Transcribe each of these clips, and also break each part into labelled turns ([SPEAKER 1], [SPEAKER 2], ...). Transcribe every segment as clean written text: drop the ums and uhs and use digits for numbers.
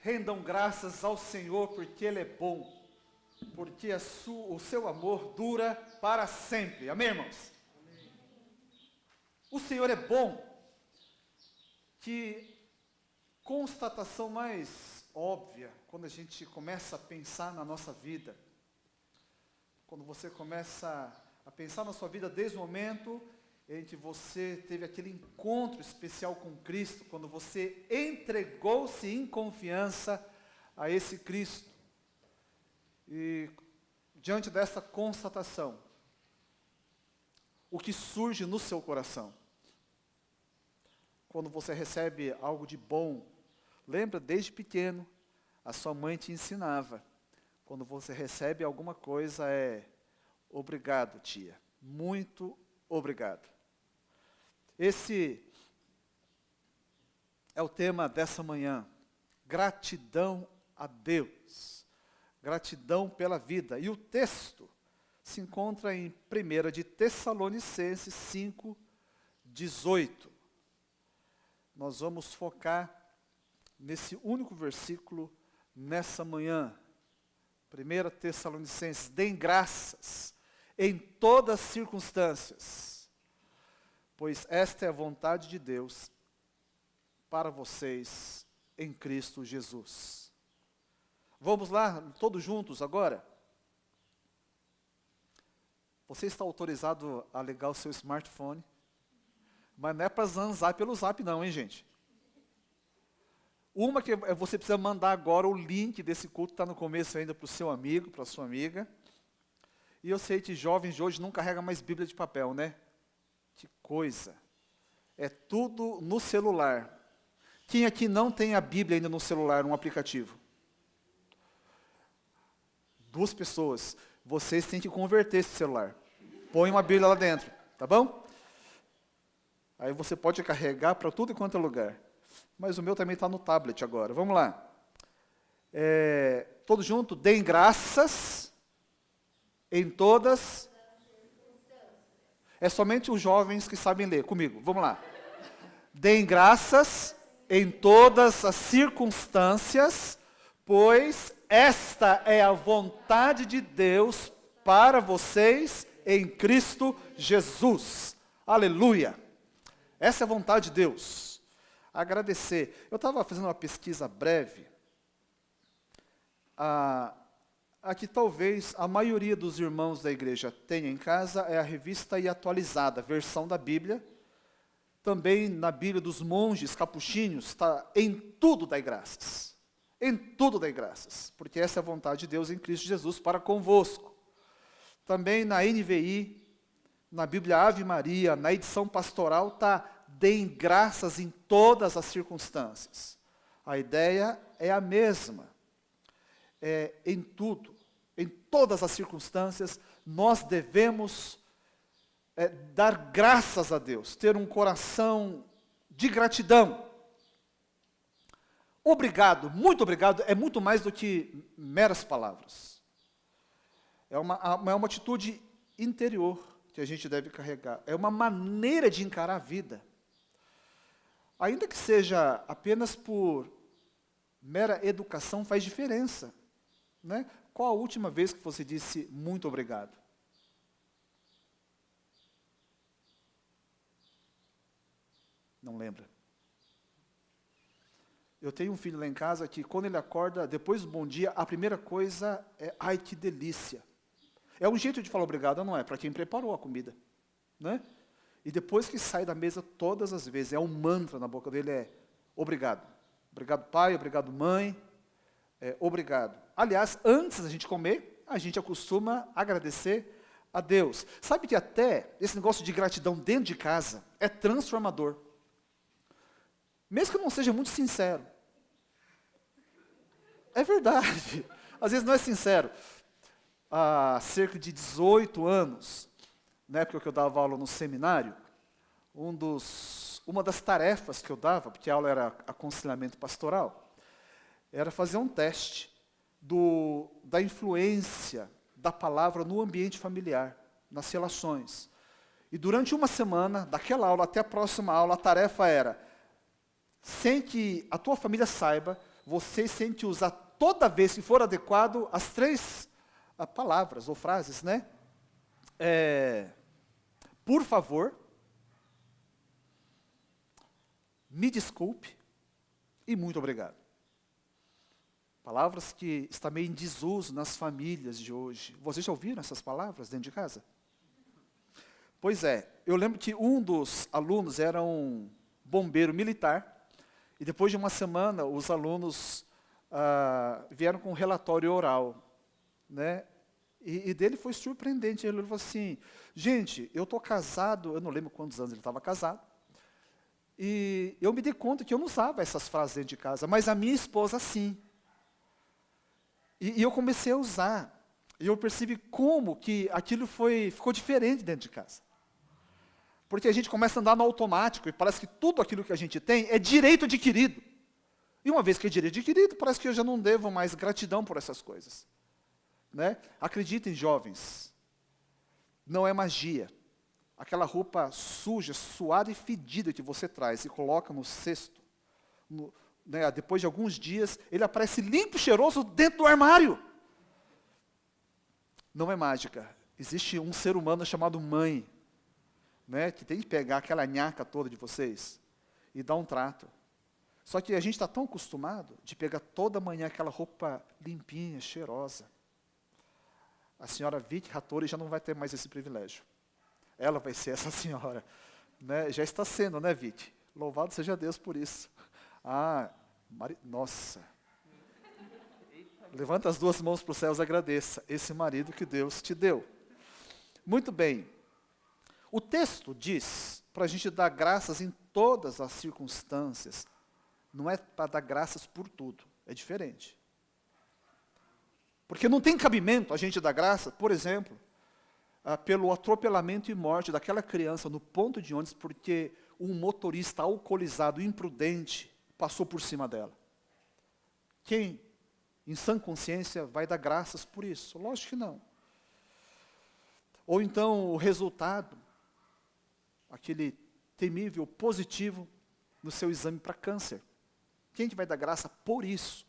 [SPEAKER 1] Rendam graças ao Senhor, porque Ele é bom, porque o seu amor dura para sempre. Amém, irmãos? Amém. O Senhor é bom. Que constatação mais óbvia, quando a gente começa a pensar na nossa vida, quando você começa a pensar na sua vida desde o momento em que você teve aquele encontro especial com Cristo, quando você entregou-se em confiança a esse Cristo. E diante dessa constatação, o que surge no seu coração? Quando você recebe algo de bom, lembra, desde pequeno, a sua mãe te ensinava. Quando você recebe alguma coisa, obrigado, tia. Muito obrigado. Esse é o tema dessa manhã. Gratidão a Deus. Gratidão pela vida. E o texto se encontra em 1 de Tessalonicenses 5, 18. Nós vamos focar nesse único versículo nessa manhã. 1 Tessalonicenses, deem graças em todas as circunstâncias, pois esta é a vontade de Deus para vocês em Cristo Jesus. Vamos lá, todos juntos agora? Você está autorizado a ligar o seu smartphone, mas não é para zanzar pelo zap não, hein, gente? Uma que você precisa mandar agora o link desse culto, está no começo ainda para o seu amigo, para a sua amiga. E eu sei que jovens de hoje não carregam mais Bíblia de papel, né? Que coisa. É tudo no celular. Quem aqui não tem a Bíblia ainda no celular, um aplicativo? 2 pessoas. Vocês têm que converter esse celular. Põe uma Bíblia lá dentro, tá bom? Aí você pode carregar para tudo quanto é lugar. Mas o meu também está no tablet agora. Vamos lá. Todos juntos, deem graças em todas. É somente os jovens que sabem ler. Comigo, vamos lá. Deem graças em todas as circunstâncias, pois esta é a vontade de Deus para vocês em Cristo Jesus. Aleluia. Essa é a vontade de Deus. Agradecer. Eu estava fazendo uma pesquisa breve, a que talvez a maioria dos irmãos da igreja tenha em casa é a Revista e Atualizada, versão da Bíblia. Também na Bíblia dos monges capuchinhos, está em tudo dai graças. Em tudo dai graças, porque essa é a vontade de Deus em Cristo Jesus para convosco. Também na NVI, na Bíblia Ave Maria, na edição pastoral, está deem graças em todas as circunstâncias. A ideia é a mesma. Em tudo, em todas as circunstâncias, nós devemos dar graças a Deus, ter um coração de gratidão. Obrigado, muito obrigado, é muito mais do que meras palavras. É uma atitude interior que a gente deve carregar. É uma maneira de encarar a vida. Ainda que seja apenas por mera educação, faz diferença. Né? Qual a última vez que você disse muito obrigado? Não lembra? Eu tenho um filho lá em casa que quando ele acorda, depois do bom dia, a primeira coisa é, ai que delícia. É um jeito de falar obrigado, não é? Para quem preparou a comida. Né? E depois que sai da mesa, todas as vezes, é um mantra na boca dele, obrigado. Obrigado, pai, obrigado, mãe, obrigado. Aliás, antes da gente comer, a gente acostuma agradecer a Deus. Sabe que até esse negócio de gratidão dentro de casa é transformador. Mesmo que eu não seja muito sincero. É verdade. Às vezes não é sincero. Há cerca de 18 anos, na época que eu dava aula no seminário, uma das tarefas que eu dava, porque a aula era aconselhamento pastoral, era fazer um teste da influência da palavra no ambiente familiar, nas relações. E durante uma semana, daquela aula até a próxima aula, a tarefa era, sem que a tua família saiba, você sente usar toda vez que for adequado as 3 palavras ou frases, né? Por favor, me desculpe e muito obrigado. Palavras que estão meio em desuso nas famílias de hoje. Vocês já ouviram essas palavras dentro de casa? Pois é, eu lembro que um dos alunos era um bombeiro militar, e depois de uma semana os alunos vieram com um relatório oral, né? E dele foi surpreendente. Ele falou assim: gente, eu estou casado, eu não lembro quantos anos ele estava casado, e eu me dei conta que eu não usava essas frases dentro de casa, mas a minha esposa sim. E eu comecei a usar, e eu percebi como que aquilo ficou diferente dentro de casa. Porque a gente começa a andar no automático, e parece que tudo aquilo que a gente tem é direito adquirido. E uma vez que é direito adquirido, parece que eu já não devo mais gratidão por essas coisas. Né? Acreditem, jovens, não é magia. Aquela roupa suja, suada e fedida que você traz e coloca no cesto, né, depois de alguns dias, ele aparece limpo e cheiroso dentro do armário. Não é mágica. Existe um ser humano chamado mãe, né, que tem que pegar aquela nhaca toda de vocês e dar um trato. Só que a gente está tão acostumado de pegar toda manhã aquela roupa limpinha, cheirosa. A senhora Vicky Rattori já não vai ter mais esse privilégio. Ela vai ser essa senhora. Né? Já está sendo, né, Vicky? Louvado seja Deus por isso. Nossa. Levanta as 2 mãos para os céus e agradeça esse marido que Deus te deu. Muito bem. O texto diz para a gente dar graças em todas as circunstâncias. Não é para dar graças por tudo. É diferente. Porque não tem cabimento a gente dar graça, por exemplo, pelo atropelamento e morte daquela criança no ponto de ônibus, porque um motorista alcoolizado, imprudente, passou por cima dela. Quem, em sã consciência, vai dar graças por isso? Lógico que não. Ou então o resultado, aquele temível positivo no seu exame para câncer. Quem que vai dar graça por isso?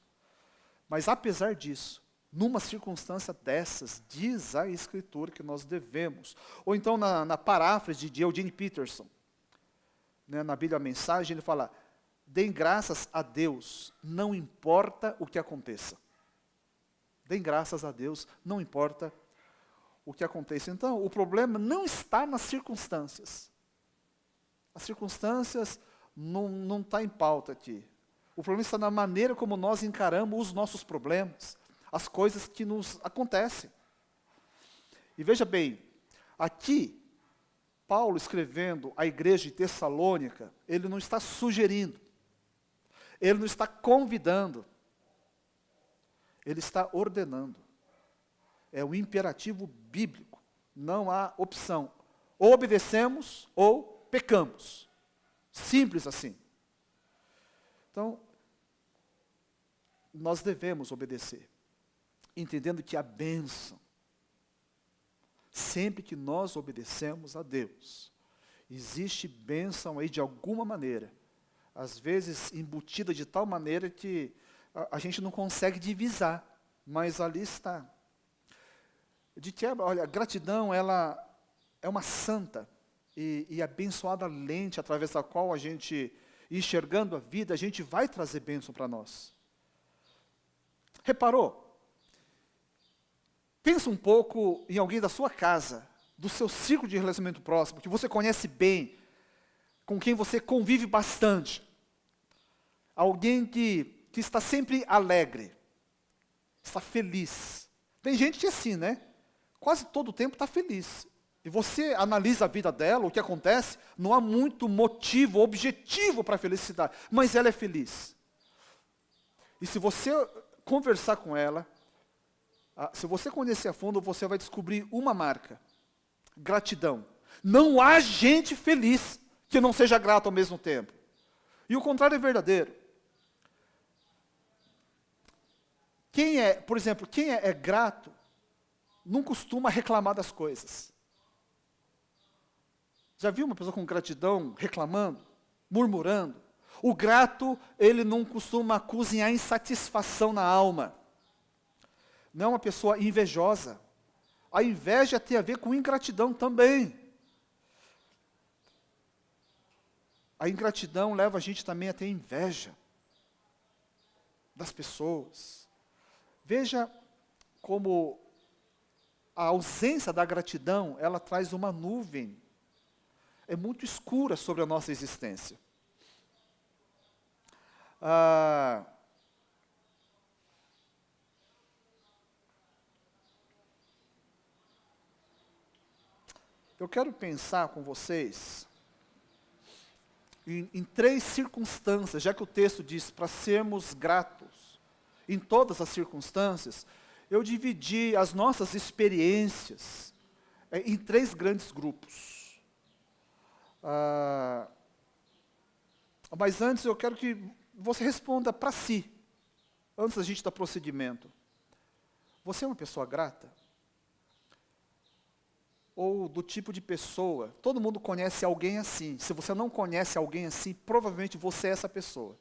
[SPEAKER 1] Mas apesar disso, numa circunstância dessas, diz a Escritura que nós devemos. Ou então na paráfrase de Eugene Peterson, né, na Bíblia a Mensagem, ele fala: deem graças a Deus, não importa o que aconteça. Deem graças a Deus, não importa o que aconteça. Então, o problema não está nas circunstâncias. As circunstâncias não está em pauta aqui. O problema está na maneira como nós encaramos os nossos problemas, as coisas que nos acontecem. E veja bem, aqui, Paulo escrevendo à igreja de Tessalônica, ele não está sugerindo, ele não está convidando, ele está ordenando. É um imperativo bíblico, não há opção. Ou obedecemos ou pecamos. Simples assim. Então, nós devemos obedecer, entendendo que a bênção, sempre que nós obedecemos a Deus, existe bênção aí de alguma maneira, às vezes embutida de tal maneira que a gente não consegue divisar, mas ali está. De quebra, olha, a gratidão, ela é uma santa e abençoada lente através da qual a gente, enxergando a vida, a gente vai trazer bênção para nós. Reparou? Pensa um pouco em alguém da sua casa, do seu círculo de relacionamento próximo, que você conhece bem, com quem você convive bastante. Alguém que está sempre alegre, está feliz. Tem gente que é assim, né? Quase todo o tempo está feliz. E você analisa a vida dela, o que acontece, não há muito motivo, objetivo para a felicidade, mas ela é feliz. E se você conversar com ela, se você conhecer a fundo, você vai descobrir uma marca: gratidão. Não há gente feliz que não seja grato ao mesmo tempo. E o contrário é verdadeiro. Por exemplo, quem é grato, não costuma reclamar das coisas. Já viu uma pessoa com gratidão reclamando, murmurando? O grato, ele não costuma cozinhar insatisfação na alma. Não é uma pessoa invejosa. A inveja tem a ver com ingratidão também. A ingratidão leva a gente também a ter inveja das pessoas. Veja como a ausência da gratidão, ela traz uma nuvem. É muito escura sobre a nossa existência. Eu quero pensar com vocês em 3 circunstâncias, já que o texto diz para sermos gratos em todas as circunstâncias. Eu dividi as nossas experiências em 3 grandes grupos. Mas antes eu quero que você responda para si, antes da gente dar prosseguimento. Você é uma pessoa grata? Ou do tipo de pessoa, todo mundo conhece alguém assim. Se você não conhece alguém assim, provavelmente você é essa pessoa.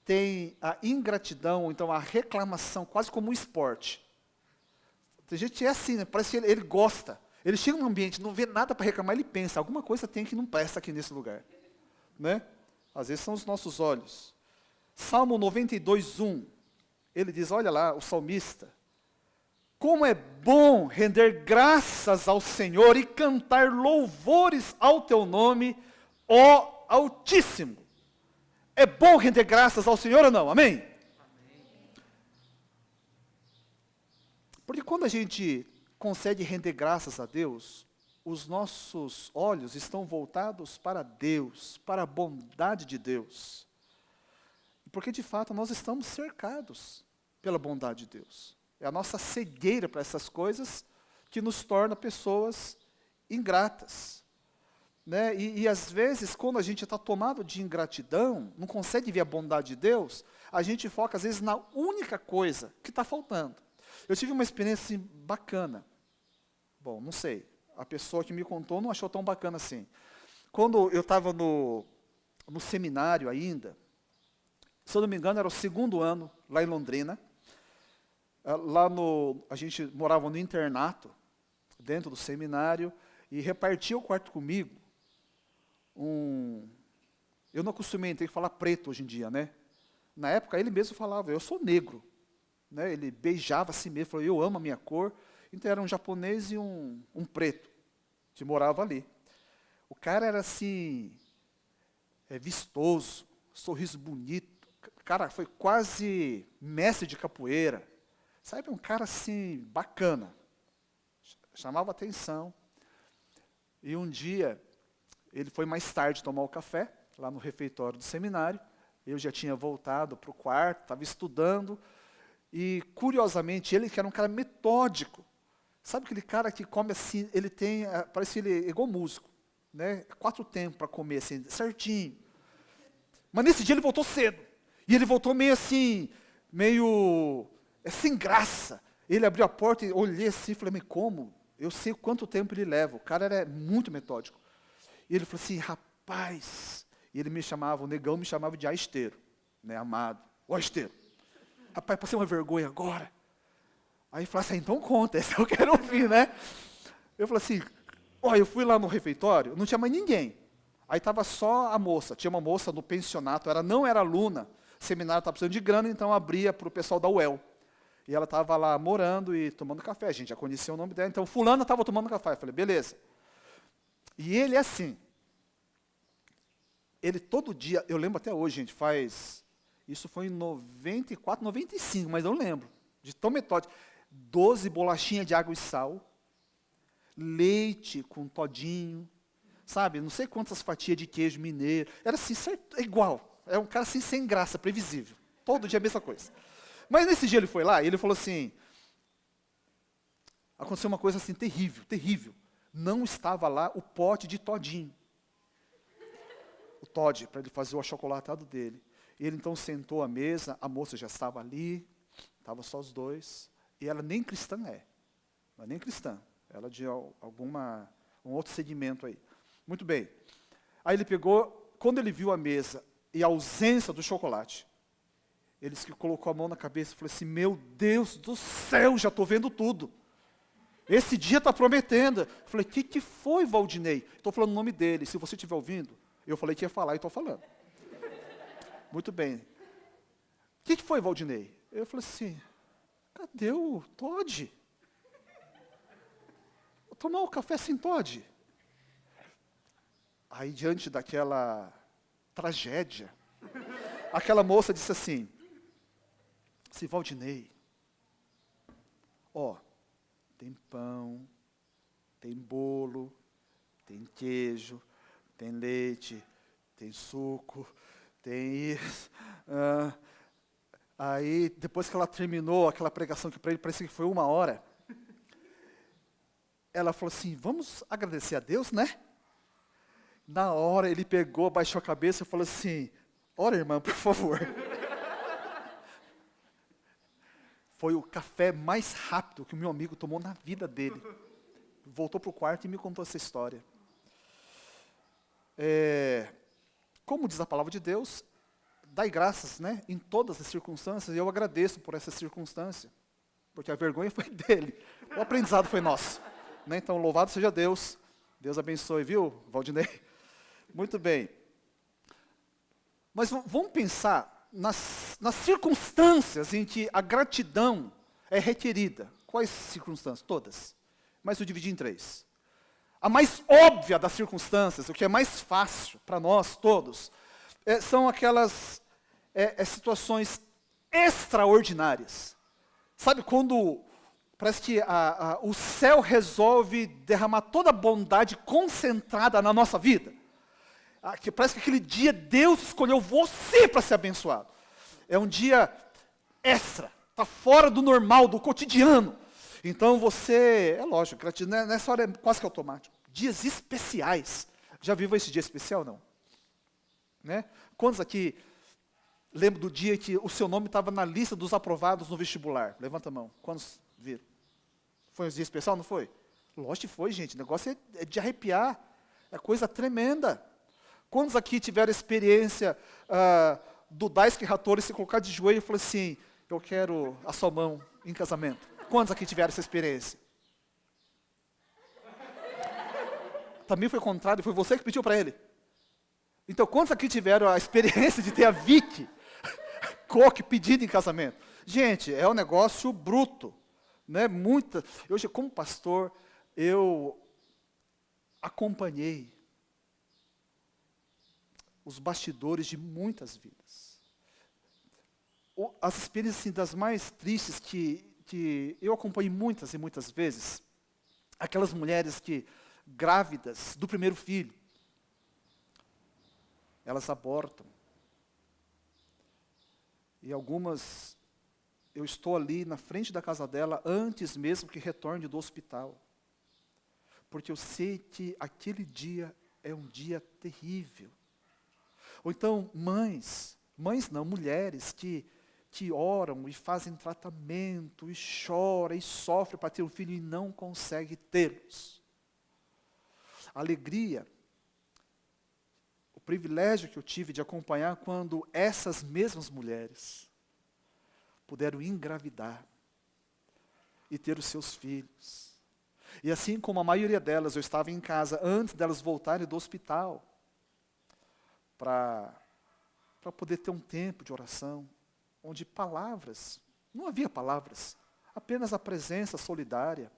[SPEAKER 1] Tem a ingratidão, ou então a reclamação, quase como um esporte. Tem gente que é assim, né? Parece que ele gosta. Ele chega num ambiente, não vê nada para reclamar, ele pensa, alguma coisa tem que não presta aqui nesse lugar. Né? Às vezes são os nossos olhos. Salmo 92:1, ele diz, olha lá, o salmista, como é bom render graças ao Senhor e cantar louvores ao teu nome, ó Altíssimo. É bom render graças ao Senhor ou não? Amém? Porque quando a gente consegue render graças a Deus, os nossos olhos estão voltados para Deus, para a bondade de Deus. Porque de fato nós estamos cercados pela bondade de Deus. É a nossa cegueira para essas coisas que nos torna pessoas ingratas. Né? E às vezes, quando a gente está tomado de ingratidão, não consegue ver a bondade de Deus, a gente foca às vezes na única coisa que está faltando. Eu tive uma experiência assim, bacana. Bom, não sei, a pessoa que me contou não achou tão bacana assim. Quando eu estava no seminário ainda, se eu não me engano era o 2º ano, lá em Londrina, a gente morava no internato, dentro do seminário, e repartia o quarto comigo. Eu não acostumei, tem que falar preto hoje em dia, né? Na época ele mesmo falava, eu sou negro. Né? Ele beijava assim mesmo, falou, eu amo a minha cor. Então era um japonês e um preto, que morava ali. O cara era assim, vistoso, sorriso bonito. O cara foi quase mestre de capoeira. Sabe, um cara assim, bacana. Chamava atenção. E um dia, ele foi mais tarde tomar o café, lá no refeitório do seminário. Eu já tinha voltado para o quarto, estava estudando. E, curiosamente, ele que era um cara metódico. Sabe aquele cara que come assim, ele tem, parece que ele é igual músico. Né? 4 tempos para comer, assim, certinho. Mas nesse dia ele voltou cedo. E ele voltou meio assim, meio sem graça. Ele abriu a porta e olhei assim e falei, mas como? Eu sei quanto tempo ele leva. O cara era muito metódico. E ele falou assim, rapaz. E ele me chamava, o negão me chamava de Aisteiro, né, amado. Ô Aisteiro, rapaz, passei uma vergonha agora. Aí ele falou assim, então conta, essa eu quero ouvir, né? Eu falei assim, eu fui lá no refeitório, não tinha mais ninguém. Aí estava só a moça, tinha uma moça no pensionato, não era aluna, o seminário estava precisando de grana, então abria para o pessoal da UEL. E ela estava lá morando e tomando café, a gente já conhecia o nome dela, então fulana estava tomando café. Eu falei, beleza. E ele é assim, ele todo dia, eu lembro até hoje, gente, isso foi em 94, 95, mas eu lembro, de tão metódico, 12 bolachinhas de água e sal, leite com todinho, sabe, não sei quantas fatias de queijo mineiro, era assim, certo, igual, é um cara assim sem graça, previsível, todo dia a mesma coisa. Mas nesse dia ele foi lá e ele falou assim, aconteceu uma coisa assim terrível, terrível, não estava lá o pote de todinho, o Todd, para ele fazer o achocolatado dele. Ele então sentou à mesa, a moça já estava ali, estavam só os dois, e ela nem cristã ela nem cristã, ela de um outro segmento aí. Muito bem. Aí ele pegou, quando ele viu a mesa, e a ausência do chocolate. Ele disse que colocou a mão na cabeça e falou assim, meu Deus do céu, já estou vendo tudo. Esse dia está prometendo. Eu falei, o que foi, Valdinei? Estou falando o nome dele, se você estiver ouvindo. Eu falei que ia falar e estou falando. Muito bem. O que foi, Valdinei? Eu falei assim, cadê o Todd? Vou tomar o café sem Todd. Aí, diante daquela tragédia, aquela moça disse assim, Valdinei, ó, tem pão, tem bolo, tem queijo, tem leite, tem suco, tem isso. Aí, depois que ela terminou aquela pregação que para ele parecia que foi 1 hora, ela falou assim, vamos agradecer a Deus, né? Na hora ele pegou, baixou a cabeça e falou assim, ora irmã, por favor. Foi o café mais rápido que o meu amigo tomou na vida dele. Voltou para o quarto e me contou essa história. Como diz a palavra de Deus, dai graças, né, em todas as circunstâncias, e eu agradeço por essa circunstância, porque a vergonha foi dele, o aprendizado foi nosso. Né? Então, louvado seja Deus. Deus abençoe, viu, Valdinei? Muito bem. Mas vamos pensar nas circunstâncias em que a gratidão é requerida. Quais circunstâncias? Todas. Mas eu dividi em 3. A mais óbvia das circunstâncias, o que é mais fácil para nós todos, são aquelas situações extraordinárias. Sabe quando parece que o céu resolve derramar toda a bondade concentrada na nossa vida? Parece que aquele dia Deus escolheu você para ser abençoado. É um dia extra, está fora do normal, do cotidiano. Então você, é lógico, gratidão nessa hora é quase que automático. Dias especiais. Já viu esse dia especial, não? Né? Quantos aqui lembram do dia que o seu nome estava na lista dos aprovados no vestibular? Levanta a mão. Quantos viram? Foi um dia especial, não foi? Lógico que foi, gente. O negócio é de arrepiar. É coisa tremenda. Quantos aqui tiveram experiência do Daisuke Hattori se colocar de joelho e falar assim, eu quero a sua mão em casamento? Quantos aqui tiveram essa experiência? Também foi o contrário, foi você que pediu para ele. Então, quantos aqui tiveram a experiência de ter a Vicky Koch pedido em casamento? Gente, é um negócio bruto. Né? Hoje, como pastor, eu acompanhei os bastidores de muitas vidas. As experiências assim, das mais tristes que eu acompanhei muitas e muitas vezes, aquelas mulheres que, grávidas do primeiro filho, elas abortam. E algumas, eu estou ali na frente da casa dela antes mesmo que retorne do hospital. Porque eu sei que aquele dia é um dia terrível. Ou então, mães não, mulheres que oram e fazem tratamento, e choram, e sofrem para ter um filho e não conseguem tê-los. A alegria, o privilégio que eu tive de acompanhar quando essas mesmas mulheres puderam engravidar e ter os seus filhos. E assim como a maioria delas, eu estava em casa antes delas voltarem do hospital, para poder ter um tempo de oração, onde não havia palavras, apenas a presença solidária,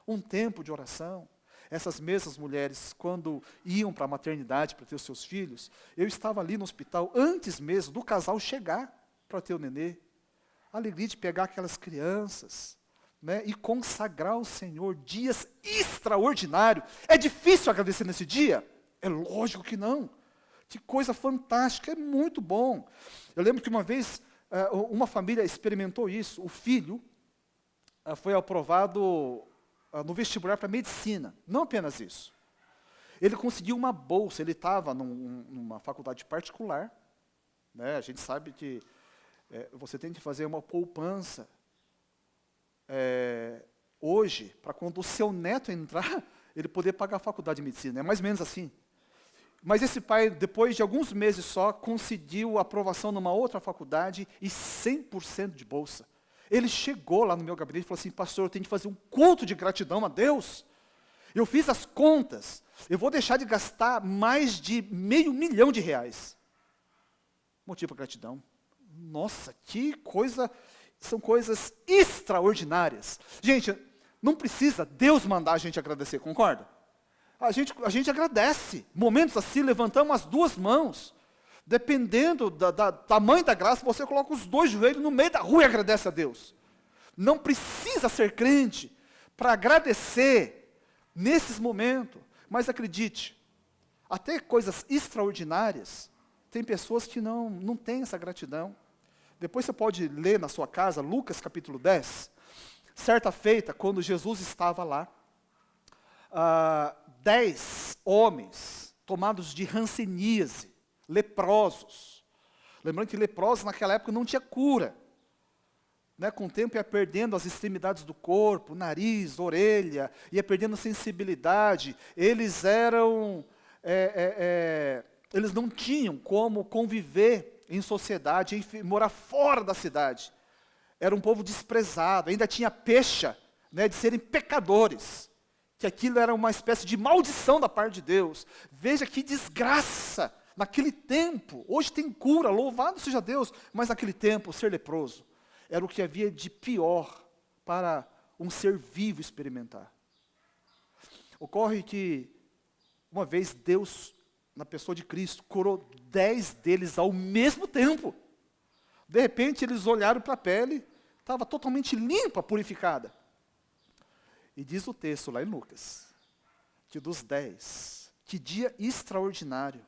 [SPEAKER 1] um tempo de oração. Essas mesmas mulheres, quando iam para a maternidade para ter os seus filhos, eu estava ali no hospital antes mesmo do casal chegar para ter o nenê. A alegria de pegar aquelas crianças, né, e consagrar ao Senhor dias extraordinários. É difícil agradecer nesse dia? É lógico que não. Que coisa fantástica, é muito bom. Eu lembro que uma vez, uma família experimentou isso. O filho foi aprovado no vestibular para medicina. Não apenas isso. Ele conseguiu uma bolsa, ele estava numa faculdade particular. Né? A gente sabe que você tem que fazer uma poupança hoje, para quando o seu neto entrar, ele poder pagar a faculdade de medicina. É mais ou menos assim. Mas esse pai, depois de alguns meses só, conseguiu aprovação numa outra faculdade e 100% de bolsa. Ele chegou lá no meu gabinete e falou assim, pastor, eu tenho que fazer um culto de gratidão a Deus. Eu fiz as contas, eu vou deixar de gastar mais de R$500 mil. Motivo para gratidão. Nossa, que coisa, são coisas extraordinárias. Gente, não precisa Deus mandar a gente agradecer, concorda? A gente agradece. Momentos assim, levantamos as duas mãos. Dependendo do tamanho da graça, você coloca os dois joelhos no meio da rua e agradece a Deus. Não precisa ser crente para agradecer nesses momentos. Mas acredite, até coisas extraordinárias, tem pessoas que não têm essa gratidão. Depois você pode ler na sua casa, Lucas capítulo 10. Certa feita, quando Jesus estava lá, 10 homens tomados de hanseníase, leprosos. Lembrando que leprosos naquela época não tinha cura. Né? Com o tempo ia perdendo as extremidades do corpo, nariz, orelha, ia perdendo sensibilidade. Eles eram, eles não tinham como conviver em sociedade, morar fora da cidade. Era um povo desprezado, ainda tinha pecha, né, de serem pecadores. Que aquilo era uma espécie de maldição da parte de Deus. Veja que desgraça naquele tempo. Hoje tem cura, louvado seja Deus, mas naquele tempo ser leproso era o que havia de pior para um ser vivo experimentar. Ocorre que uma vez Deus, na pessoa de Cristo, curou 10 deles ao mesmo tempo. De repente eles olharam para a pele, estava totalmente limpa, purificada. E diz o texto lá em Lucas, que dos 10, que dia extraordinário,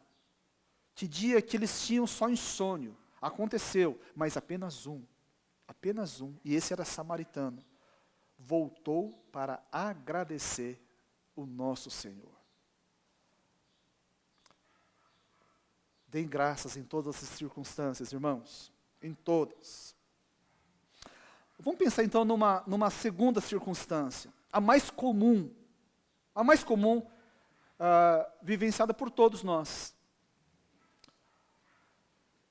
[SPEAKER 1] que dia que eles tinham só em sonho, aconteceu, mas apenas um, e esse era samaritano, voltou para agradecer o nosso Senhor. Deem graças em todas as circunstâncias, irmãos, em todas. Vamos pensar então numa segunda circunstância, a mais comum, vivenciada por todos nós.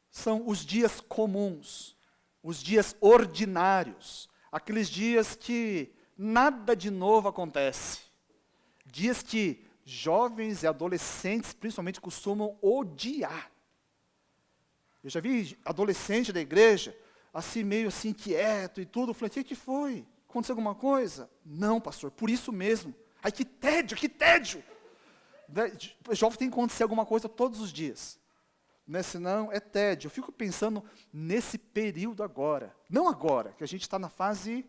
[SPEAKER 1] São os dias comuns, os dias ordinários, aqueles dias que nada de novo acontece. Dias que jovens e adolescentes, principalmente, costumam odiar. Eu já vi adolescente da igreja, assim, meio assim, quieto e tudo. Eu falei, o que foi? Aconteceu alguma coisa? Não, pastor, por isso mesmo. Ai, que tédio, que tédio! Jovem tem que acontecer alguma coisa todos os dias. Né? Senão é tédio. Eu fico pensando nesse período agora. Não agora, que a gente está na fase...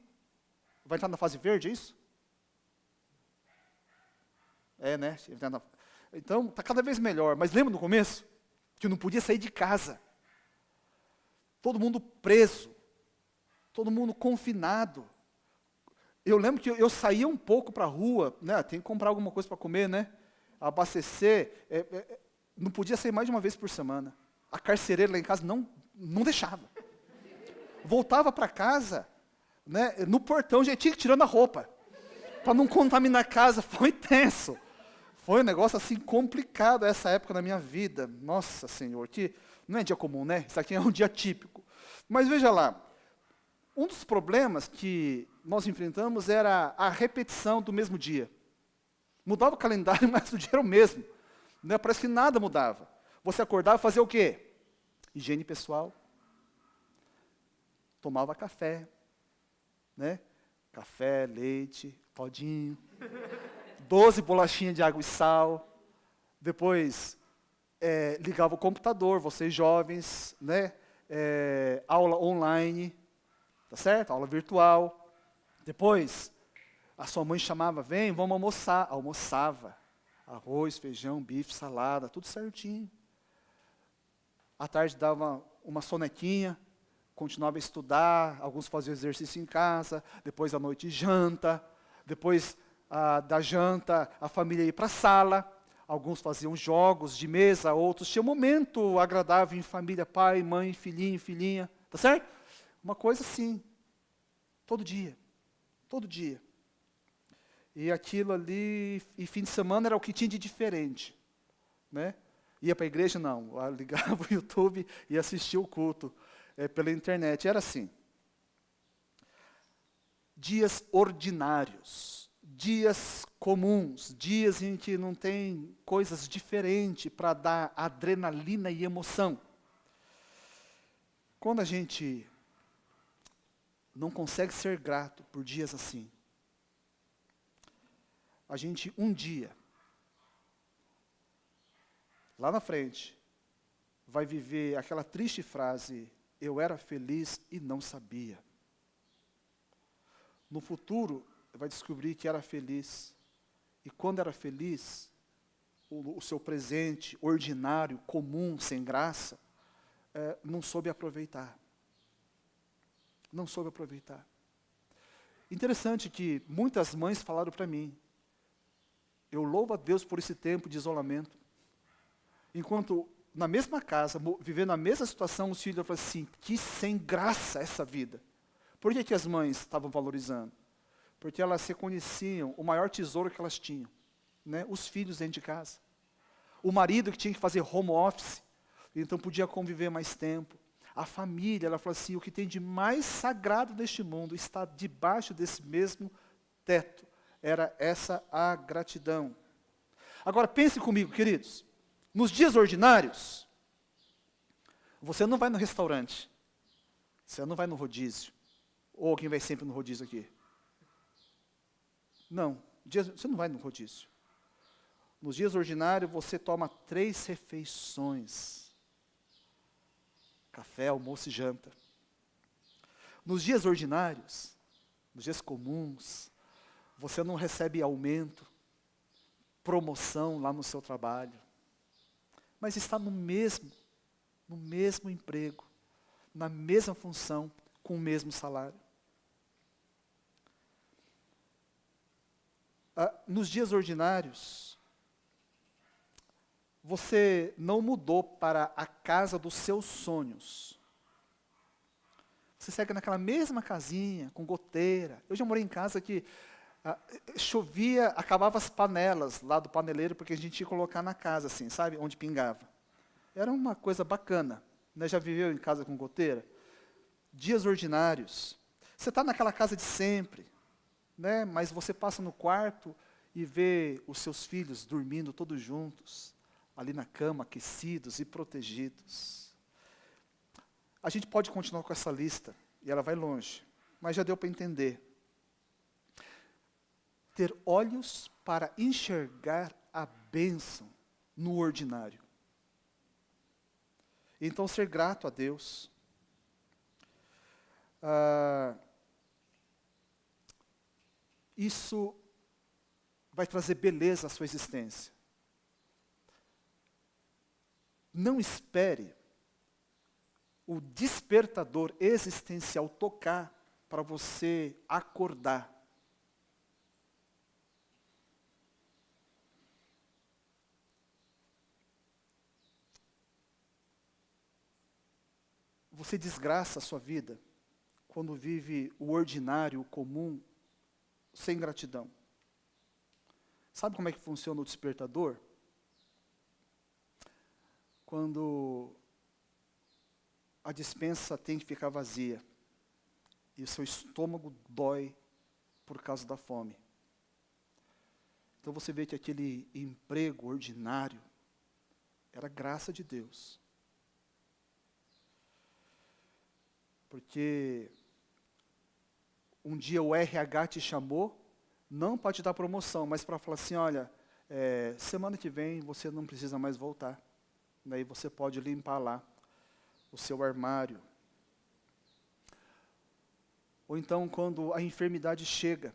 [SPEAKER 1] Vai entrar na fase verde, é isso? É, né? Então, está cada vez melhor. Mas lembra no começo? Que eu não podia sair de casa. Todo mundo preso. Todo mundo confinado. Eu lembro que eu saía um pouco para a rua, né? Tem que comprar alguma coisa para comer, né? Abastecer. Não podia sair mais de uma vez por semana. A carcereira lá em casa não deixava. Voltava para casa, né? No portão já tinha que ir tirando a roupa. Para não contaminar a casa. Foi tenso. Foi um negócio assim complicado essa época da minha vida. Nossa Senhor, que não é dia comum, né? Isso aqui é um dia típico. Mas veja lá, um dos problemas que nós enfrentamos era a repetição do mesmo dia. Mudava o calendário, mas o dia era o mesmo. Né? Parece que nada mudava. Você acordava e fazia o quê? Higiene pessoal. Tomava café. Né? Café, leite, todinho. 12 bolachinhas de água e sal. Depois, ligava o computador, vocês jovens, né? Aula online, tá certo? Aula virtual. Depois, a sua mãe chamava, vem, vamos almoçar. Almoçava. Arroz, feijão, bife, salada, tudo certinho. À tarde dava uma sonequinha, continuava a estudar, alguns faziam exercício em casa, depois à noite janta, depois da janta a família ia para a sala, alguns faziam jogos de mesa, outros tinham um momento agradável em família, pai, mãe, filhinho, filhinha, tá certo? Uma coisa assim, todo dia. E aquilo ali, e fim de semana era o que tinha de diferente, né? Ia para a igreja? Não. Eu ligava o YouTube e assistia o culto pela internet. Era assim. Dias ordinários, dias comuns, dias em que não tem coisas diferentes para dar adrenalina e emoção. Quando a gente não consegue ser grato por dias assim, a gente um dia, lá na frente, vai viver aquela triste frase, eu era feliz e não sabia. No futuro, vai descobrir que era feliz. E quando era feliz, o seu presente ordinário, comum, sem graça, não soube aproveitar. Não soube aproveitar. Interessante que muitas mães falaram para mim, eu louvo a Deus por esse tempo de isolamento. Enquanto na mesma casa, vivendo a mesma situação, os filhos falaram assim, que sem graça essa vida. Por que as mães estavam valorizando? Porque elas reconheciam o maior tesouro que elas tinham, né? Os filhos dentro de casa. O marido que tinha que fazer home office, então podia conviver mais tempo. A família, ela falou assim, o que tem de mais sagrado neste mundo está debaixo desse mesmo teto. Era essa a gratidão. Agora pense comigo, queridos. Nos dias ordinários, você não vai no restaurante. Você não vai no rodízio. Ou quem vai sempre no rodízio aqui? Não, você não vai no rodízio. Nos dias ordinários, você toma 3 refeições. Café, almoço e janta. Nos dias ordinários, nos dias comuns, você não recebe aumento, promoção lá no seu trabalho. Mas está no mesmo emprego, na mesma função, com o mesmo salário. Nos dias ordinários, você não mudou para a casa dos seus sonhos. Você segue naquela mesma casinha, com goteira. Eu já morei em casa que chovia, acabava as panelas lá do paneleiro, porque a gente ia colocar na casa, assim, sabe? Onde pingava. Era uma coisa bacana. Né? Já viveu em casa com goteira? Dias ordinários. Você está naquela casa de sempre, né? Mas você passa no quarto e vê os seus filhos dormindo todos juntos, ali na cama, aquecidos e protegidos. A gente pode continuar com essa lista, e ela vai longe, mas já deu para entender. Ter olhos para enxergar a bênção no ordinário. Então, ser grato a Deus. Isso vai trazer beleza à sua existência. Não espere o despertador existencial tocar para você acordar. Você desgraça a sua vida quando vive o ordinário, o comum, sem gratidão. Sabe como é que funciona o despertador? Quando a despensa tem que ficar vazia e o seu estômago dói por causa da fome. Então você vê que aquele emprego ordinário era graça de Deus. Porque um dia o RH te chamou, não para te dar promoção, mas para falar assim, olha, semana que vem você não precisa mais voltar. Daí você pode limpar lá o seu armário. Ou então quando a enfermidade chega,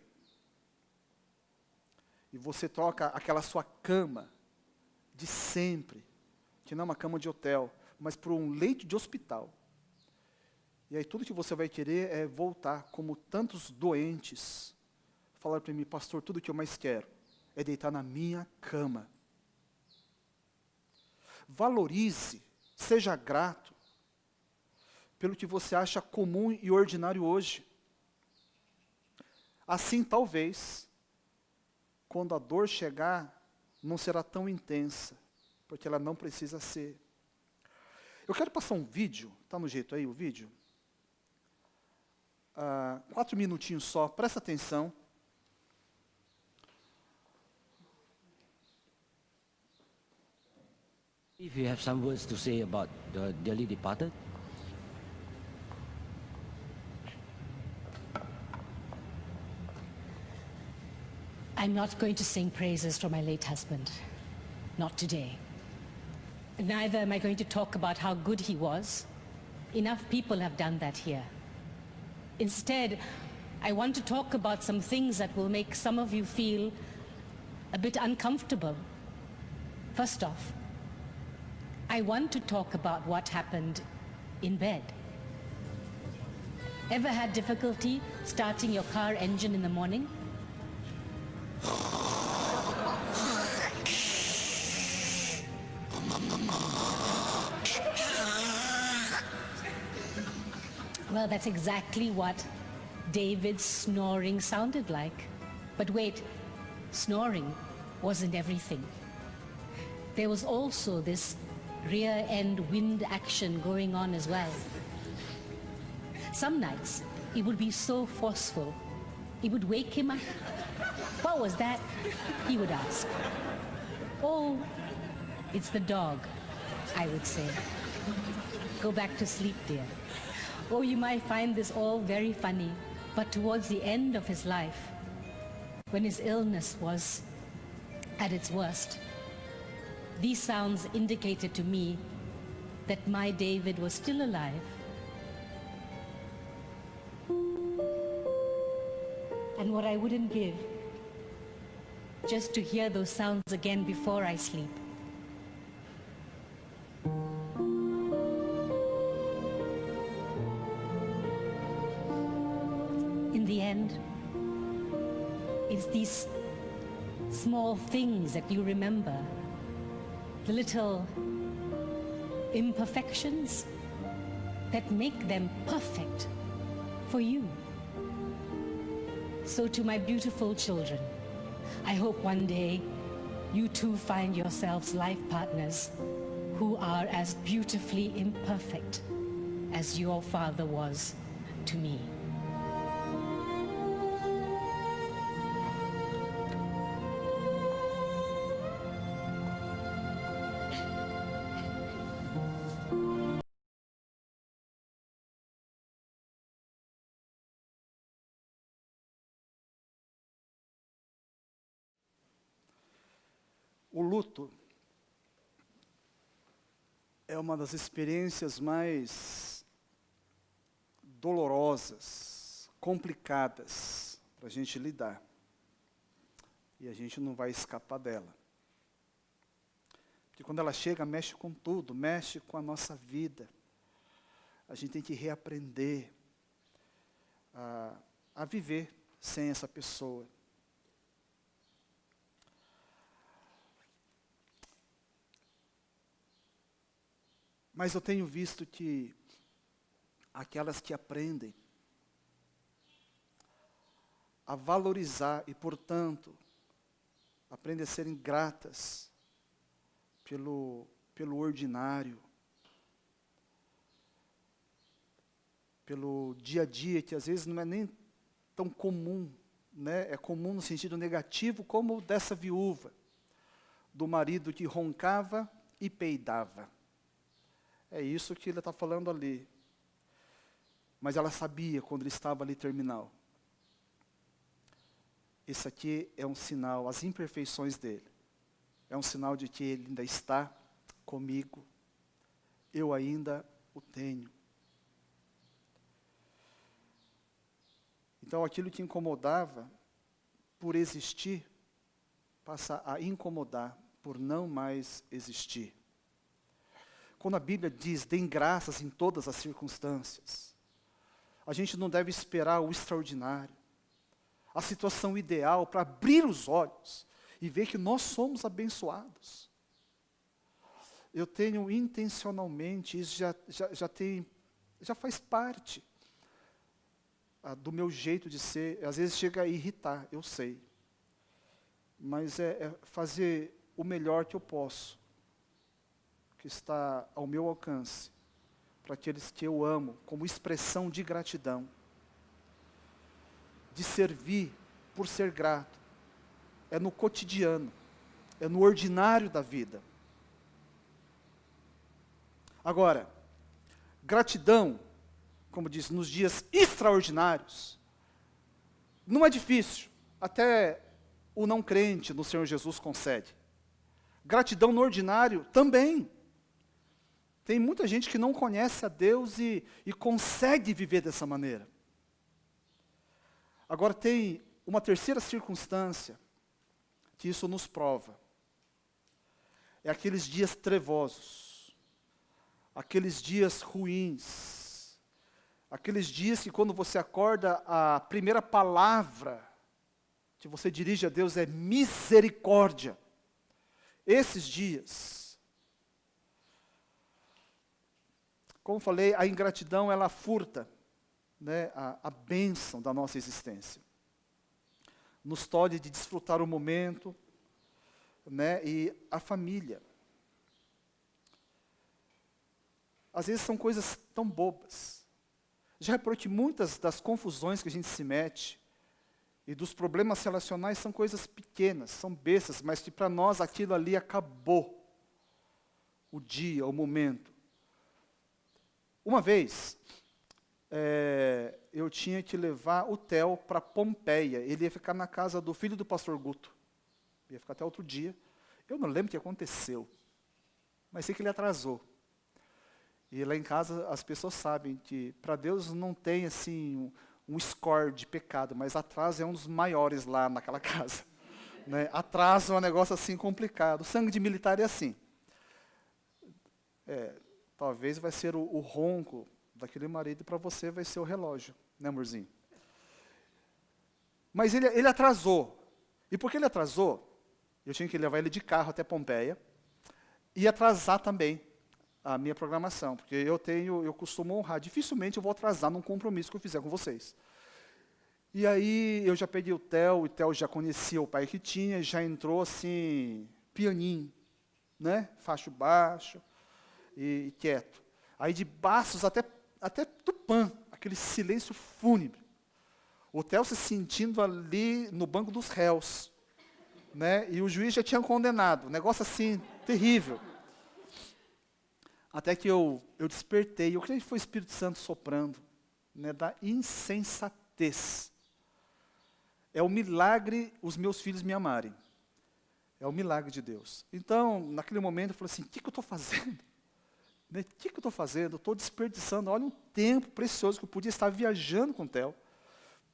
[SPEAKER 1] e você troca aquela sua cama de sempre, que não é uma cama de hotel, mas por um leito de hospital. E aí tudo que você vai querer é voltar, como tantos doentes. Falaram para mim, pastor, tudo que eu mais quero é deitar na minha cama. Valorize, seja grato pelo que você acha comum e ordinário hoje. Assim, talvez, quando a dor chegar, não será tão intensa, porque ela não precisa ser. Eu quero passar um vídeo, está no jeito aí o vídeo? 4 minutinhos só, presta atenção.
[SPEAKER 2] If you have some words to say about the dearly departed.
[SPEAKER 3] I'm not going to sing praises for my late husband. Not today. Neither am I going to talk about how good he was. Enough people have done that here. Instead, I want to talk about some things that will make some of you feel a bit uncomfortable. First off, I want to talk about what happened in bed. Ever had difficulty starting your car engine in the morning? Well, that's exactly what David's snoring sounded like. But wait, snoring wasn't everything. There was also this rear-end wind action going on as well. Some nights, it would be so forceful, it would wake him up. What was that? He would ask. Oh, it's the dog, I would say. Go back to sleep, dear. Oh, you might find this all very funny, but towards the end of his life, when his illness was at its worst, these sounds indicated to me that my David was still alive. And what I wouldn't give just to hear those sounds again before I sleep. In the end, it's these small things that you remember, the little imperfections that make them perfect for you. So to my beautiful children, I hope one day you too find yourselves life partners who are as beautifully imperfect as your father was to me.
[SPEAKER 1] O luto é uma das experiências mais dolorosas, complicadas para a gente lidar. E a gente não vai escapar dela. Porque quando ela chega, mexe com tudo, mexe com a nossa vida. A gente tem que reaprender a viver sem essa pessoa. Mas eu tenho visto que aquelas que aprendem a valorizar e, portanto, aprendem a serem gratas pelo ordinário, pelo dia a dia, que às vezes não é nem tão comum, né? É comum no sentido negativo, como dessa viúva, do marido que roncava e peidava. É isso que ele está falando ali. Mas ela sabia quando ele estava ali terminal. Esse aqui é um sinal, as imperfeições dele. É um sinal de que ele ainda está comigo. Eu ainda o tenho. Então aquilo que incomodava por existir, passa a incomodar por não mais existir. Quando a Bíblia diz, deem graças em todas as circunstâncias, a gente não deve esperar o extraordinário, a situação ideal para abrir os olhos e ver que nós somos abençoados. Eu tenho intencionalmente, isso já faz parte do meu jeito de ser, às vezes chega a irritar, eu sei, mas é fazer o melhor que eu posso que está ao meu alcance, para aqueles que eu amo, como expressão de gratidão, de servir por ser grato, é no cotidiano, é no ordinário da vida. Agora, gratidão, como diz, nos dias extraordinários, não é difícil, até o não crente no Senhor Jesus concede. Gratidão no ordinário também. Tem muita gente que não conhece a Deus e consegue viver dessa maneira. Agora tem uma terceira circunstância que isso nos prova. É aqueles dias trevosos, aqueles dias ruins, aqueles dias que quando você acorda, a primeira palavra que você dirige a Deus é misericórdia. Esses dias, como falei, a ingratidão ela furta, né, a bênção da nossa existência. Nos tolhe de desfrutar o momento, né, e a família. Às vezes são coisas tão bobas. Já reparou que muitas das confusões que a gente se mete e dos problemas relacionais são coisas pequenas, são bestas, mas que para nós aquilo ali acabou o dia, o momento. Uma vez, eu tinha que levar o Theo para Pompeia. Ele ia ficar na casa do filho do pastor Guto. Ia ficar até outro dia. Eu não lembro o que aconteceu, mas sei que ele atrasou. E lá em casa as pessoas sabem que para Deus não tem assim um score de pecado, mas atraso é um dos maiores lá naquela casa. Né? Atraso é um negócio assim complicado. O sangue de militar é assim. Talvez vai ser o ronco daquele marido, para você vai ser o relógio, né, amorzinho? Mas ele atrasou. E porque ele atrasou, eu tinha que levar ele de carro até Pompeia e atrasar também a minha programação, porque eu costumo honrar, dificilmente eu vou atrasar num compromisso que eu fizer com vocês. E aí eu já peguei o Theo já conhecia o pai que tinha, já entrou assim, pianinho, né? Faixo baixo e quieto. Aí de baços até Tupã, aquele silêncio fúnebre. O Theo se sentindo ali no banco dos réus, né? E o juiz já tinha condenado, um negócio assim, terrível. Até que eu despertei, eu creio que foi o Espírito Santo soprando, né, da insensatez. É o milagre os meus filhos me amarem. É o milagre de Deus. Então, naquele momento, eu falei assim, o que eu estou fazendo? O que eu estou fazendo? Estou desperdiçando, olha um tempo precioso que eu podia estar viajando com o Theo,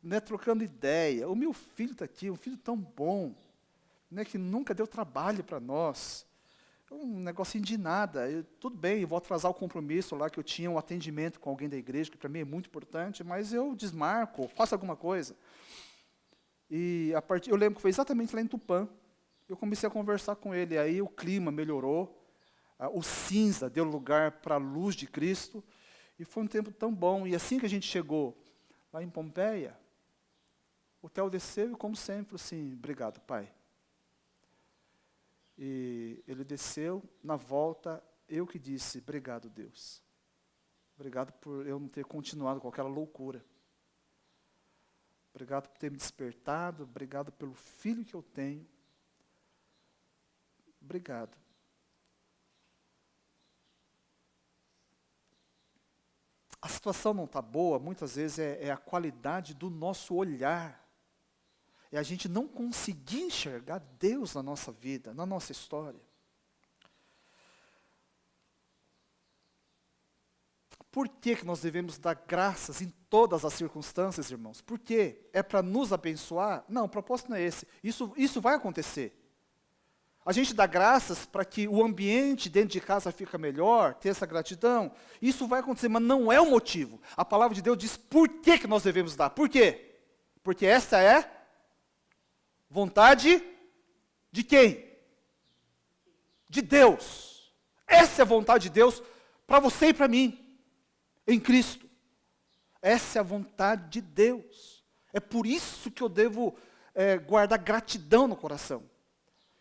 [SPEAKER 1] né, trocando ideia. O meu filho está aqui, um filho tão bom, né, que nunca deu trabalho para nós. Um negocinho de nada. Tudo bem, eu vou atrasar o compromisso lá, que eu tinha um atendimento com alguém da igreja, que para mim é muito importante, mas eu desmarco, faço alguma coisa. E eu lembro que foi exatamente lá em Tupã, eu comecei a conversar com ele, aí o clima melhorou, o cinza deu lugar para a luz de Cristo, e foi um tempo tão bom. E assim que a gente chegou lá em Pompeia, o Theo desceu e, como sempre, assim, obrigado, pai. E ele desceu, na volta, eu que disse, obrigado, Deus. Obrigado por eu não ter continuado com aquela loucura. Obrigado por ter me despertado, obrigado pelo filho que eu tenho. Obrigado. A situação não está boa, muitas vezes é a qualidade do nosso olhar. É a gente não conseguir enxergar Deus na nossa vida, na nossa história. Por que nós devemos dar graças em todas as circunstâncias, irmãos? Por quê? É para nos abençoar? Não, o propósito não é esse. Isso vai acontecer. A gente dá graças para que o ambiente dentro de casa fique melhor, ter essa gratidão. Isso vai acontecer, mas não é o motivo. A palavra de Deus diz por que nós devemos dar. Por quê? Porque essa é vontade de quem? De Deus. Essa é a vontade de Deus para você e para mim, em Cristo. Essa é a vontade de Deus. É por isso que eu devo guardar gratidão no coração.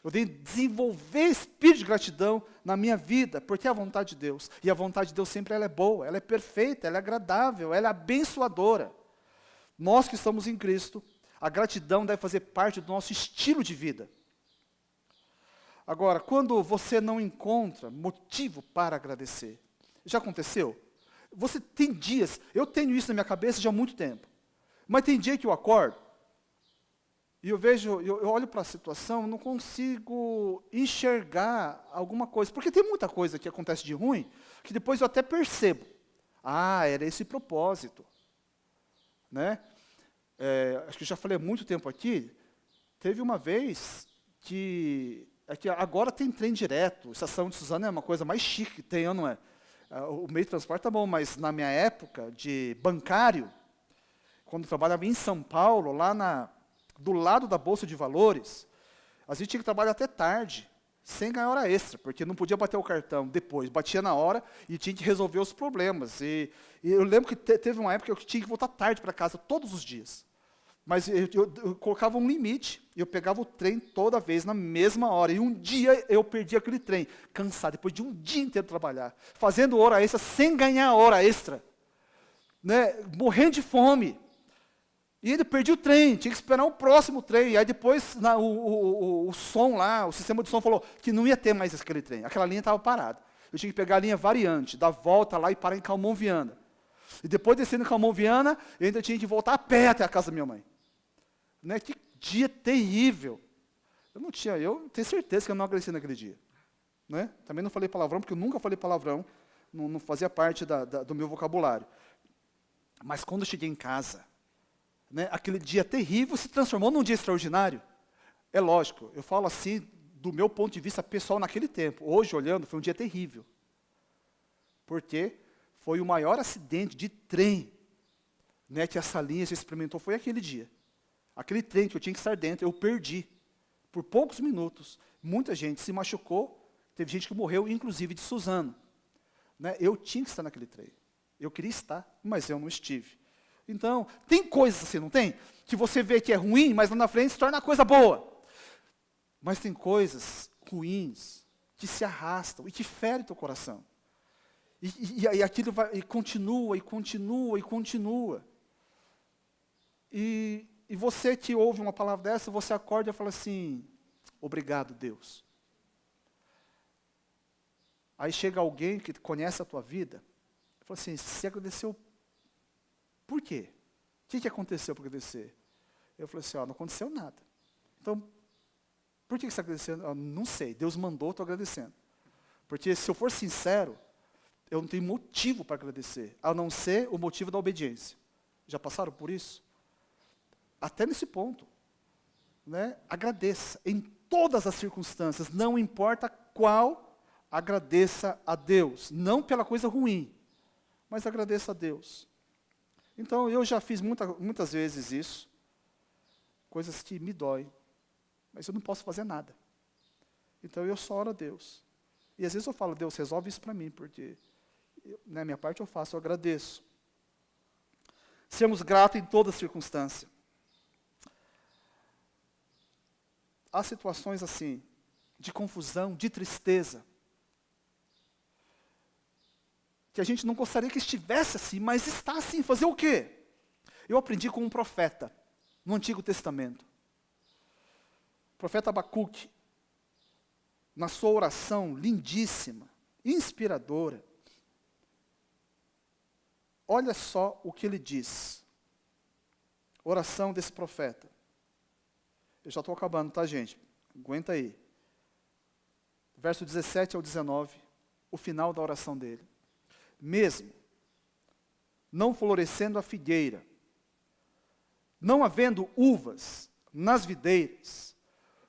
[SPEAKER 1] Eu tenho que desenvolver espírito de gratidão na minha vida, porque é a vontade de Deus. E a vontade de Deus sempre ela é boa, ela é perfeita, ela é agradável, ela é abençoadora. Nós que estamos em Cristo, a gratidão deve fazer parte do nosso estilo de vida. Agora, quando você não encontra motivo para agradecer, já aconteceu? Você tem dias, eu tenho isso na minha cabeça já há muito tempo, mas tem dia que eu acordo, e eu vejo, eu olho para a situação, não consigo enxergar alguma coisa, porque tem muita coisa que acontece de ruim, que depois eu até percebo. Ah, era esse propósito. Né? Acho que eu já falei há muito tempo aqui, teve uma vez que agora tem trem direto, Estação de Suzano é uma coisa mais chique que tem, não é? O meio de transporte tá bom, mas na minha época de bancário, quando eu trabalhava em São Paulo, lá do lado da Bolsa de Valores, a gente tinha que trabalhar até tarde, sem ganhar hora extra, porque não podia bater o cartão depois, batia na hora e tinha que resolver os problemas. E eu lembro que teve uma época que eu tinha que voltar tarde para casa todos os dias. Mas eu colocava um limite, e eu pegava o trem toda vez, na mesma hora. E um dia eu perdi aquele trem, cansado, depois de um dia inteiro trabalhar, fazendo hora extra, sem ganhar hora extra, né, morrendo de fome. E ele perdia o trem, tinha que esperar o próximo trem. E aí depois o som lá, o sistema de som falou que não ia ter mais aquele trem. Aquela linha estava parada. Eu tinha que pegar a linha variante, dar volta lá e parar em Calmon Viana. E depois descendo em Calmon Viana, eu ainda tinha que voltar a pé até a casa da minha mãe. Né? Que dia terrível. Eu tenho certeza que eu não agradeci naquele dia. Né? Também não falei palavrão, porque eu nunca falei palavrão, não fazia parte do meu vocabulário. Mas quando eu cheguei em casa, né, aquele dia terrível se transformou num dia extraordinário. É lógico, eu falo assim do meu ponto de vista pessoal naquele tempo. Hoje, olhando, foi um dia terrível. Porque foi o maior acidente de trem, né, que essa linha se experimentou, foi aquele dia. Aquele trem que eu tinha que estar dentro, eu perdi. Por poucos minutos, muita gente se machucou, teve gente que morreu, inclusive de Suzano. Né, eu tinha que estar naquele trem. Eu queria estar, mas eu não estive. Então, tem coisas assim, não tem? Que você vê que é ruim, mas lá na frente se torna coisa boa. Mas tem coisas ruins que se arrastam e que ferem teu coração. E aquilo vai, e continua, e continua, e continua. E você que ouve uma palavra dessa, você acorda e fala assim, obrigado, Deus. Aí chega alguém que conhece a tua vida, e fala assim, você agradeceu por quê? O que aconteceu para agradecer? Eu falei assim, não aconteceu nada. Então, por que você está agradecendo? Não sei, Deus mandou, estou agradecendo. Porque se eu for sincero, eu não tenho motivo para agradecer, a não ser o motivo da obediência. Já passaram por isso? Até nesse ponto. Né? Agradeça, em todas as circunstâncias, não importa qual, agradeça a Deus. Não pela coisa ruim, mas agradeça a Deus. Então, eu já fiz muitas vezes isso, coisas que me doem, mas eu não posso fazer nada. Então, eu só oro a Deus. E às vezes eu falo, Deus, resolve isso para mim, porque na minha parte eu faço, eu agradeço. Sermos gratos em toda circunstância. Há situações assim, de confusão, de tristeza, que a gente não gostaria que estivesse assim, mas está assim. Fazer o quê? Eu aprendi com um profeta, no Antigo Testamento. O profeta Abacuque, na sua oração lindíssima, inspiradora, olha só o que ele diz. Oração desse profeta. Eu já estou acabando, tá, gente? Aguenta aí. Verso 17 ao 19, o final da oração dele. Mesmo não florescendo a figueira, não havendo uvas nas videiras,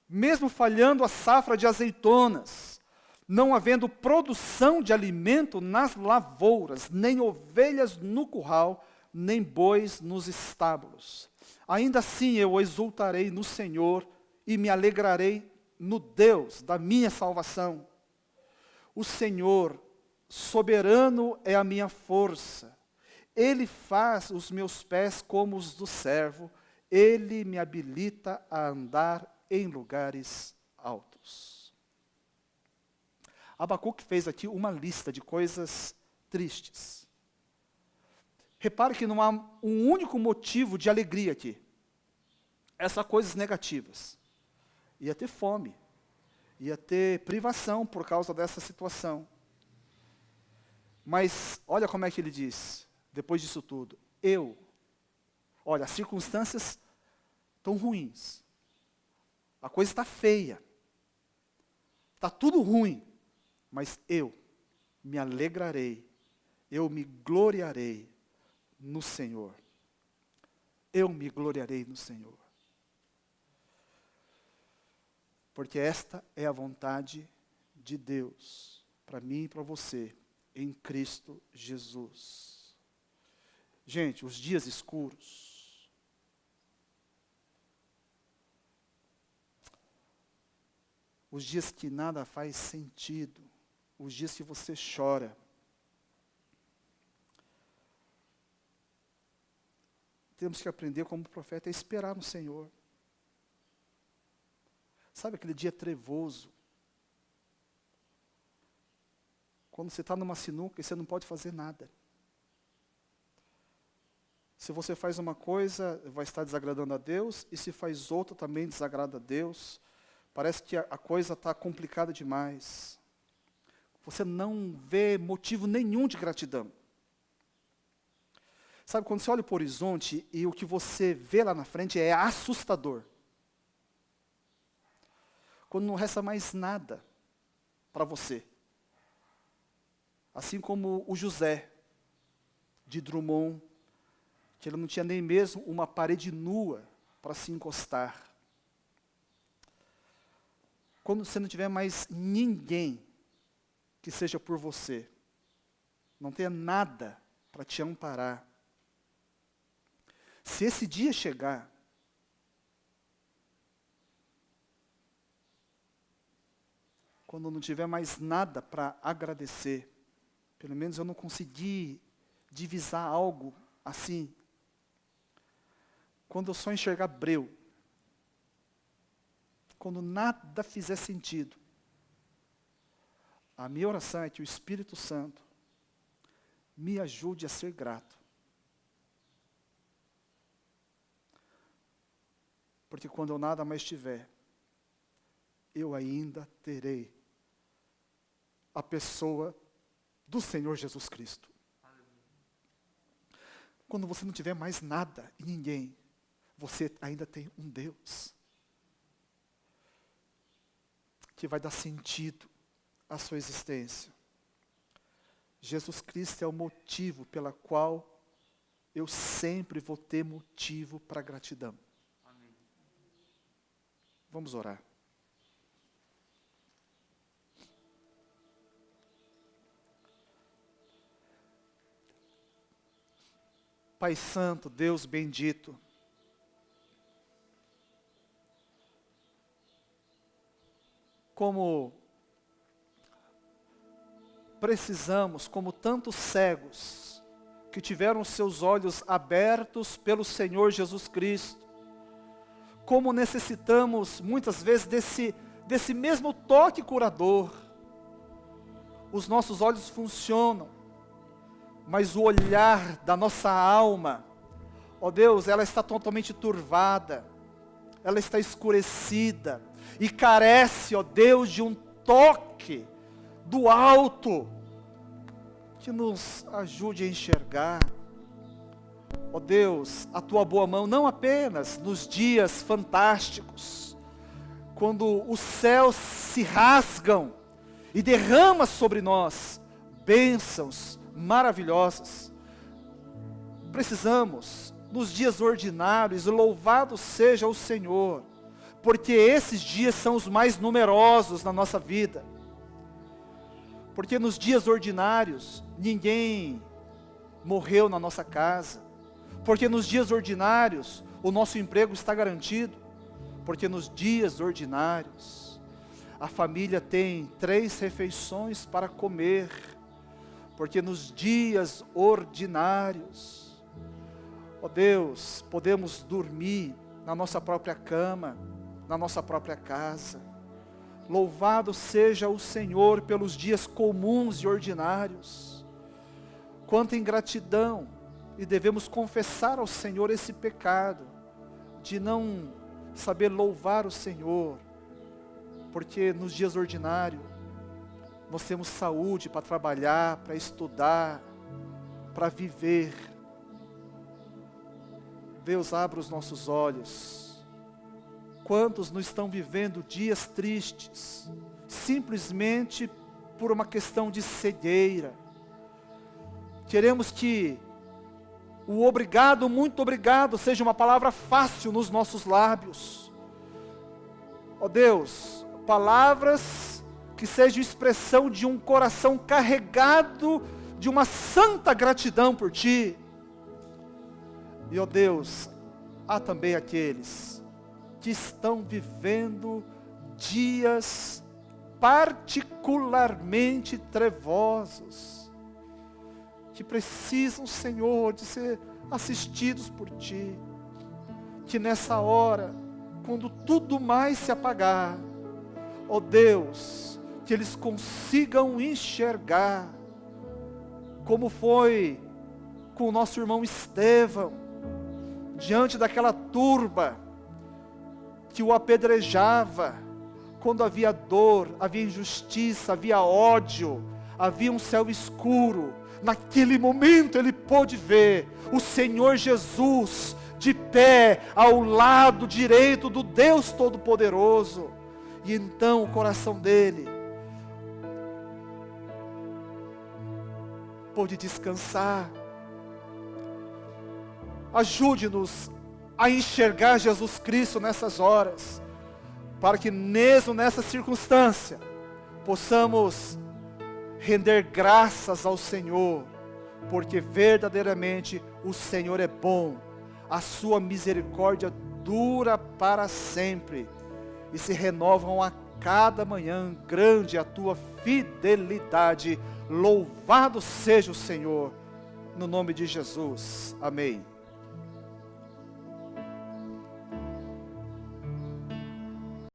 [SPEAKER 1] mesmo falhando a safra de azeitonas, não havendo produção de alimento nas lavouras, nem ovelhas no curral, nem bois nos estábulos. Ainda assim eu exultarei no Senhor e me alegrarei no Deus da minha salvação. O Senhor soberano é a minha força. Ele faz os meus pés como os do servo. Ele me habilita a andar em lugares altos. Abacuque fez aqui uma lista de coisas tristes. Repare que não há um único motivo de alegria aqui. Essas coisas negativas. Ia ter fome, ia ter privação por causa dessa situação. Mas olha como é que ele diz, depois disso tudo. Olha, as circunstâncias estão ruins. A coisa está feia. Está tudo ruim. Mas eu me alegrarei, eu me gloriarei no Senhor. Eu me gloriarei no Senhor. Porque esta é a vontade de Deus, para mim e para você, em Cristo Jesus. Gente, os dias escuros, os dias que nada faz sentido, os dias que você chora, temos que aprender como profeta a esperar no Senhor. Sabe aquele dia trevoso? Quando você está numa sinuca e você não pode fazer nada. Se você faz uma coisa, vai estar desagradando a Deus, e se faz outra, também desagrada a Deus. Parece que a coisa está complicada demais. Você não vê motivo nenhum de gratidão. Sabe, quando você olha para o horizonte e o que você vê lá na frente é assustador. Quando não resta mais nada para você. Assim como o José, de Drummond, que ele não tinha nem mesmo uma parede nua para se encostar. Quando você não tiver mais ninguém que seja por você, não tenha nada para te amparar. Se esse dia chegar, quando não tiver mais nada para agradecer, pelo menos eu não consegui divisar algo assim. Quando eu só enxergar breu, quando nada fizer sentido, a minha oração é que o Espírito Santo me ajude a ser grato. Porque quando eu nada mais tiver, eu ainda terei a pessoa do Senhor Jesus Cristo. Quando você não tiver mais nada e ninguém, você ainda tem um Deus que vai dar sentido à sua existência. Jesus Cristo é o motivo pela qual eu sempre vou ter motivo para gratidão. Amém. Vamos orar. Pai Santo, Deus bendito, como precisamos, como tantos cegos que tiveram seus olhos abertos pelo Senhor Jesus Cristo, como necessitamos muitas vezes desse mesmo toque curador. Os nossos olhos funcionam, mas o olhar da nossa alma, ó Deus, ela está totalmente turvada, ela está escurecida, e carece, ó Deus, de um toque do alto, que nos ajude a enxergar, ó Deus, a Tua boa mão, não apenas nos dias fantásticos, quando os céus se rasgam, e derrama sobre nós bênçãos maravilhosas. Precisamos, nos dias ordinários, louvado seja o Senhor, porque esses dias são os mais numerosos na nossa vida. Porque nos dias ordinários, ninguém morreu na nossa casa. Porque nos dias ordinários, o nosso emprego está garantido. Porque nos dias ordinários, a família tem 3 refeições para comer. Porque nos dias ordinários, ó Deus, podemos dormir na nossa própria cama, na nossa própria casa. Louvado seja o Senhor pelos dias comuns e ordinários. Quanta ingratidão, e devemos confessar ao Senhor esse pecado, de não saber louvar o Senhor, porque nos dias ordinários, nós temos saúde para trabalhar, para estudar, para viver. Deus, abra os nossos olhos. Quantos não estão vivendo dias tristes, simplesmente por uma questão de cegueira? Queremos que o obrigado, muito obrigado, seja uma palavra fácil nos nossos lábios. Ó Deus, palavras que sejam expressão de um coração carregado de uma santa gratidão por Ti. E ó Deus, há também aqueles que estão vivendo dias particularmente trevosos, que precisam, Senhor, de ser assistidos por Ti, que nessa hora, quando tudo mais se apagar, ó Deus, que eles consigam enxergar, como foi com o nosso irmão Estevão, diante daquela turba que o apedrejava, quando havia dor, havia injustiça, havia ódio, havia um céu escuro. Naquele momento ele pôde ver o Senhor Jesus de pé ao lado direito do Deus Todo-Poderoso. E então o coração dele pôde descansar. Ajude-nos a enxergar Jesus Cristo nessas horas, para que mesmo nessa circunstância, possamos render graças ao Senhor, porque verdadeiramente o Senhor é bom, a sua misericórdia dura para sempre, e se renovam a cada manhã. Grande é a tua fidelidade. Louvado seja o Senhor, no nome de Jesus, amém.